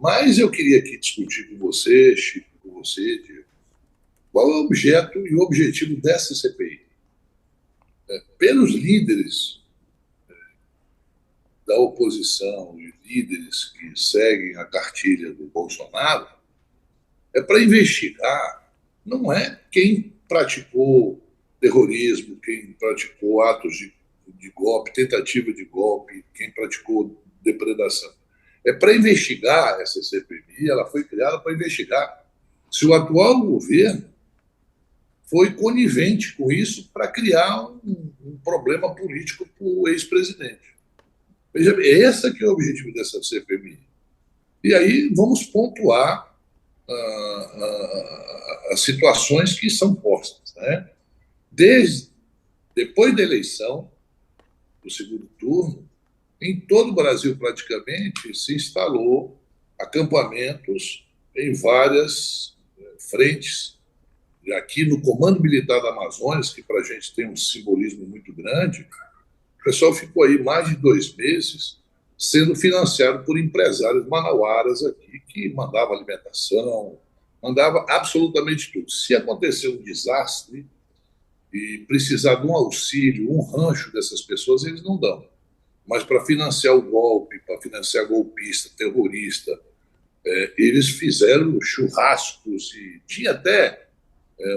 Mas eu queria aqui discutir com você, Chico, com você, Diego, qual é o objeto e o objetivo dessa CPI. Pelos líderes da oposição e líderes que seguem a cartilha do Bolsonaro, é para investigar, não é quem praticou terrorismo, quem praticou atos de golpe, tentativa de golpe, quem praticou depredação. É para investigar essa CPMI, ela foi criada para investigar se o atual governo foi conivente com isso para criar um problema político para o ex-presidente. Veja bem, esse que é o objetivo dessa CPMI. E aí vamos pontuar as situações que são postas. Né? Depois da eleição, do segundo turno, em todo o Brasil, praticamente, se instalou acampamentos em várias frentes. Aqui no Comando Militar da Amazônia, que para a gente tem um simbolismo muito grande, o pessoal ficou aí mais de 2 meses sendo financiado por empresários manauaras aqui, que mandavam alimentação, mandava absolutamente tudo. Se acontecer um desastre e precisar de um auxílio, um rancho dessas pessoas, eles não dão. Mas para financiar o golpe, para financiar golpista, terrorista, eles fizeram churrascos e tinha até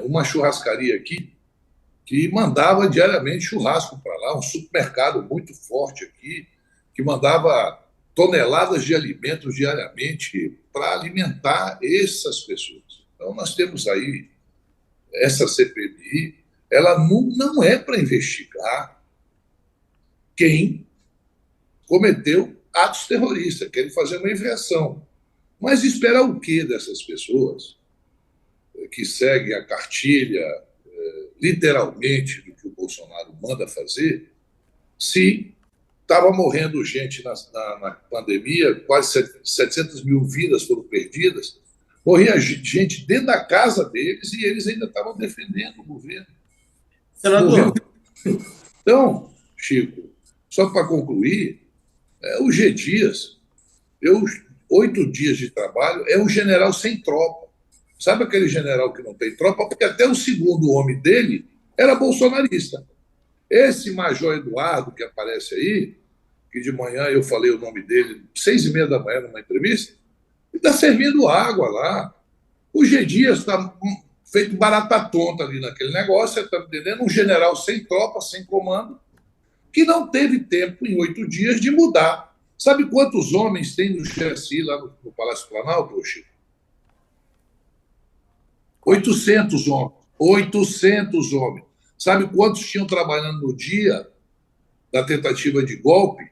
uma churrascaria aqui que mandava diariamente churrasco para lá, um supermercado muito forte aqui, que mandava toneladas de alimentos diariamente para alimentar essas pessoas. Então, nós temos aí essa CPMI, ela não é para investigar quem cometeu atos terroristas, querem fazer uma inversão. Mas esperar o quê dessas pessoas que seguem a cartilha, literalmente, do que o Bolsonaro manda fazer, se estava morrendo gente na pandemia, quase 700 mil vidas foram perdidas, morria gente dentro da casa deles e eles ainda estavam defendendo o governo. Senador. Então, Chico, só para concluir, o G. Dias, 8 dias de trabalho, é um general sem tropa. Sabe aquele general que não tem tropa? Porque até o segundo homem dele era bolsonarista. Esse Major Eduardo, que aparece aí, que de manhã eu falei o nome dele, 6h30 da manhã, numa entrevista, ele está servindo água lá. O G. Dias está feito barata tonta ali naquele negócio, você está entendendo? Um general sem tropa, sem comando, que não teve tempo, em 8 dias, de mudar. Sabe quantos homens tem no GSI, lá no Palácio Planalto, Chico? 800 homens. 800 homens. Sabe quantos tinham trabalhando no dia da tentativa de golpe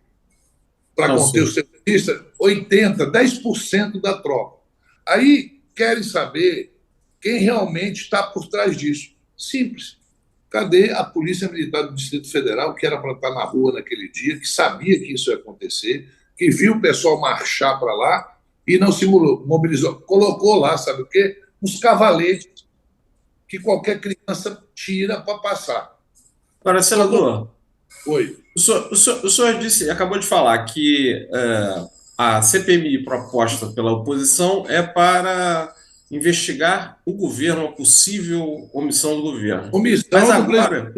para conter os terroristas? 80, 10% da tropa. Aí querem saber quem realmente está por trás disso. Simples. Cadê a Polícia Militar do Distrito Federal, que era para estar na rua naquele dia, que sabia que isso ia acontecer, que viu o pessoal marchar para lá e não se mobilizou? Colocou lá, sabe o quê? Uns cavaletes que qualquer criança tira para passar. Agora, senador, Oi. o senhor disse, acabou de falar que a CPMI proposta pela oposição é para investigar o governo, uma possível omissão do governo. Mas agora,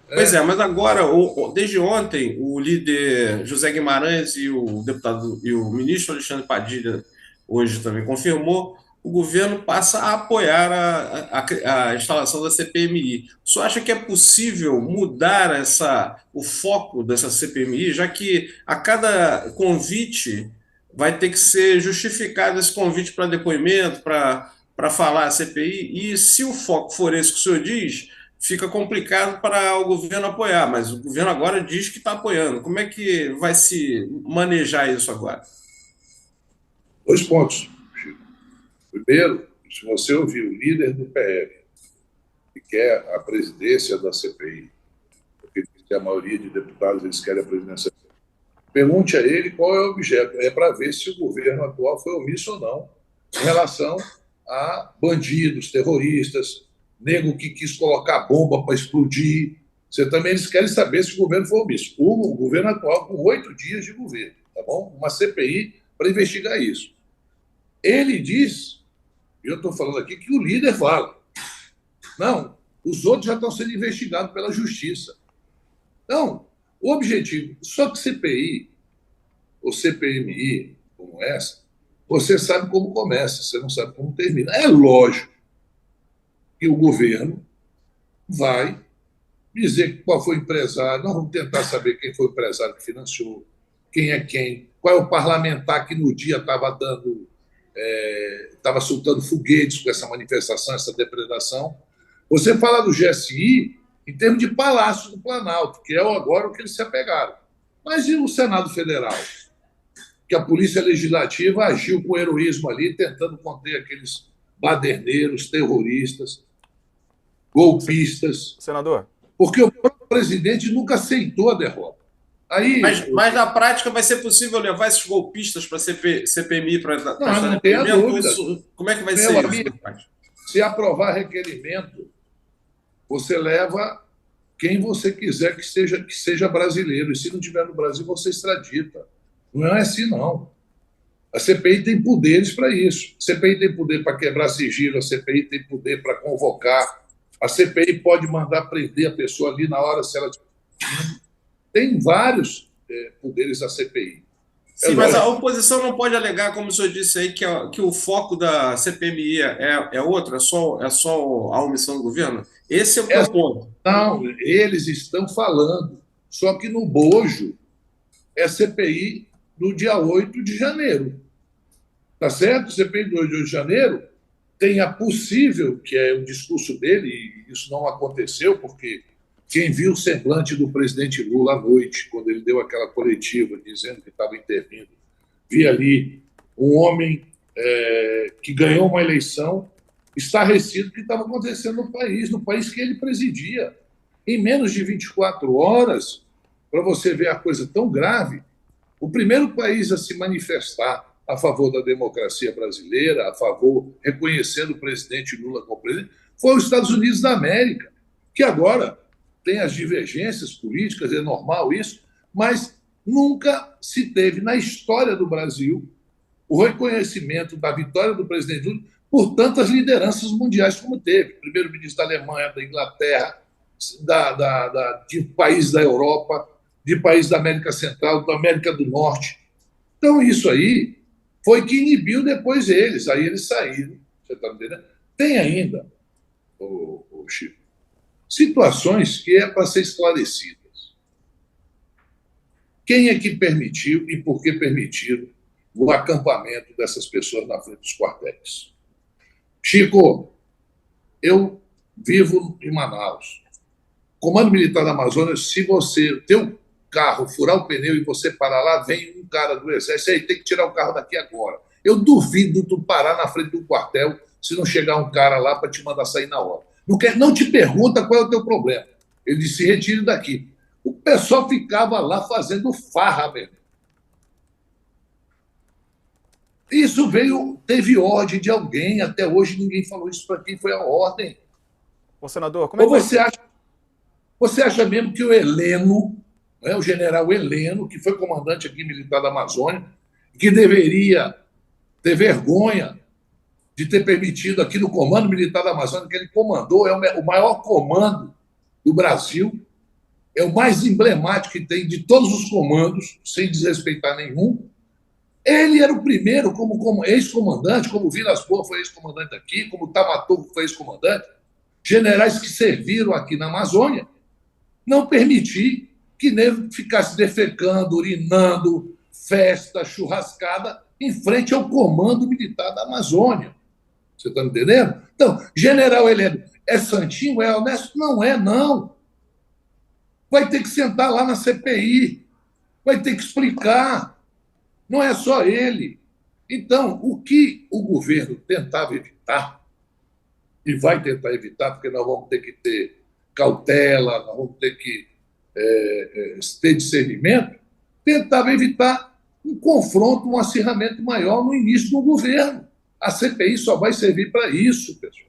mas agora, desde ontem, o líder José Guimarães e o deputado e o ministro Alexandre Padilha hoje também confirmou, o governo passa a apoiar a instalação da CPMI. O senhor acha que é possível mudar o foco dessa CPMI, já que a cada convite vai ter que ser justificado esse convite para depoimento, para falar a CPI, e se o foco for esse que o senhor diz, fica complicado para o governo apoiar, mas o governo agora diz que está apoiando. Como é que vai se manejar isso agora? 2 pontos, Chico. Primeiro, se você ouvir o líder do PL, que quer a presidência da CPI, porque a maioria de deputados eles querem a presidência, pergunte a ele qual é o objeto. É para ver se o governo atual foi omisso ou não em relação a bandidos, terroristas, nego que quis colocar bomba para explodir. Eles querem saber se o governo foi omisso. O governo atual, com 8 dias de governo, tá bom? Uma CPI para investigar isso. Ele diz, e eu estou falando aqui que o líder fala, não, os outros já estão sendo investigados pela justiça. Então, o objetivo, só que CPI ou CPMI, como essa, você sabe como começa, você não sabe como termina. É lógico que o governo vai dizer qual foi o empresário, nós vamos tentar saber quem foi o empresário que financiou, quem, qual é o parlamentar que no dia estava estava soltando foguetes com essa manifestação, essa depredação. Você fala do GSI em termos de Palácio do Planalto, que é agora o que eles se apegaram. Mas e o Senado Federal? Que a Polícia Legislativa agiu com heroísmo ali, tentando conter aqueles baderneiros, terroristas, golpistas. Senador. Porque o próprio presidente nunca aceitou a derrota. Aí, mas na prática vai ser possível levar esses golpistas para a CPMI para não tenha dúvida. Como é que vai ser amigo, isso? Se aprovar requerimento, você leva quem você quiser que seja brasileiro. E se não tiver no Brasil, você extradita. Não é assim, não. A CPI tem poderes para isso. A CPI tem poder para quebrar sigilo, a CPI tem poder para convocar, a CPI pode mandar prender a pessoa ali na hora se ela... Tem vários poderes da CPI. Sim, mas a oposição não pode alegar, como o senhor disse aí, que o foco da CPMI é outro, é só a omissão do governo? Esse é o meu ponto. Não, eles estão falando, só que no bojo é CPI do dia 8 de janeiro. Tá certo? CPI do 8 de janeiro tem a possível, que é o discurso dele, e isso não aconteceu, porque quem viu o semblante do presidente Lula à noite, quando ele deu aquela coletiva dizendo que estava intervindo, via ali um homem que ganhou uma eleição estarrecido do que estava acontecendo no país que ele presidia. Em menos de 24 horas, para você ver a coisa tão grave, o primeiro país a se manifestar a favor da democracia brasileira, reconhecendo o presidente Lula como presidente, foi os Estados Unidos da América, que agora tem as divergências políticas, é normal isso, mas nunca se teve na história do Brasil o reconhecimento da vitória do presidente Lula por tantas lideranças mundiais como teve. Primeiro-ministro da Alemanha, da Inglaterra, de países da Europa, de países da América Central, da América do Norte. Então, isso aí foi que inibiu depois eles. Aí eles saíram. Você está entendendo? Tem ainda, Chico, situações que é para ser esclarecidas. Quem é que permitiu e por que permitiram o acampamento dessas pessoas na frente dos quartéis? Chico, eu vivo em Manaus. Comando Militar da Amazônia, se você ter um carro, furar o pneu e você parar lá, vem um cara do Exército, aí tem que tirar o carro daqui agora. Eu duvido tu parar na frente do quartel se não chegar um cara lá para te mandar sair na hora. Não te pergunta qual é o teu problema. Ele disse, se retire daqui. O pessoal ficava lá fazendo farra mesmo. Isso teve ordem de alguém, até hoje ninguém falou isso para quem foi a ordem. Ô, senador, como é que você acha mesmo que o Heleno, o general Heleno, que foi comandante aqui militar da Amazônia, que deveria ter vergonha de ter permitido aqui no Comando Militar da Amazônia, que ele comandou, é o maior comando do Brasil, é o mais emblemático que tem de todos os comandos, sem desrespeitar nenhum. Ele era o primeiro, como ex-comandante, como Vilas Boas foi ex-comandante aqui, como Tamatogo foi ex-comandante, generais que serviram aqui na Amazônia, não permitir que nego ficasse defecando, urinando, festa, churrascada, em frente ao Comando Militar da Amazônia. Você está me entendendo? Então, general Heleno, é santinho, é honesto? Não é, não. Vai ter que sentar lá na CPI, vai ter que explicar. Não é só ele. Então, o que o governo tentava evitar, e vai tentar evitar, porque nós vamos ter que ter cautela, nós vamos ter que ter discernimento, tentava evitar um confronto, um acirramento maior no início do governo. A CPI só vai servir para isso, pessoal.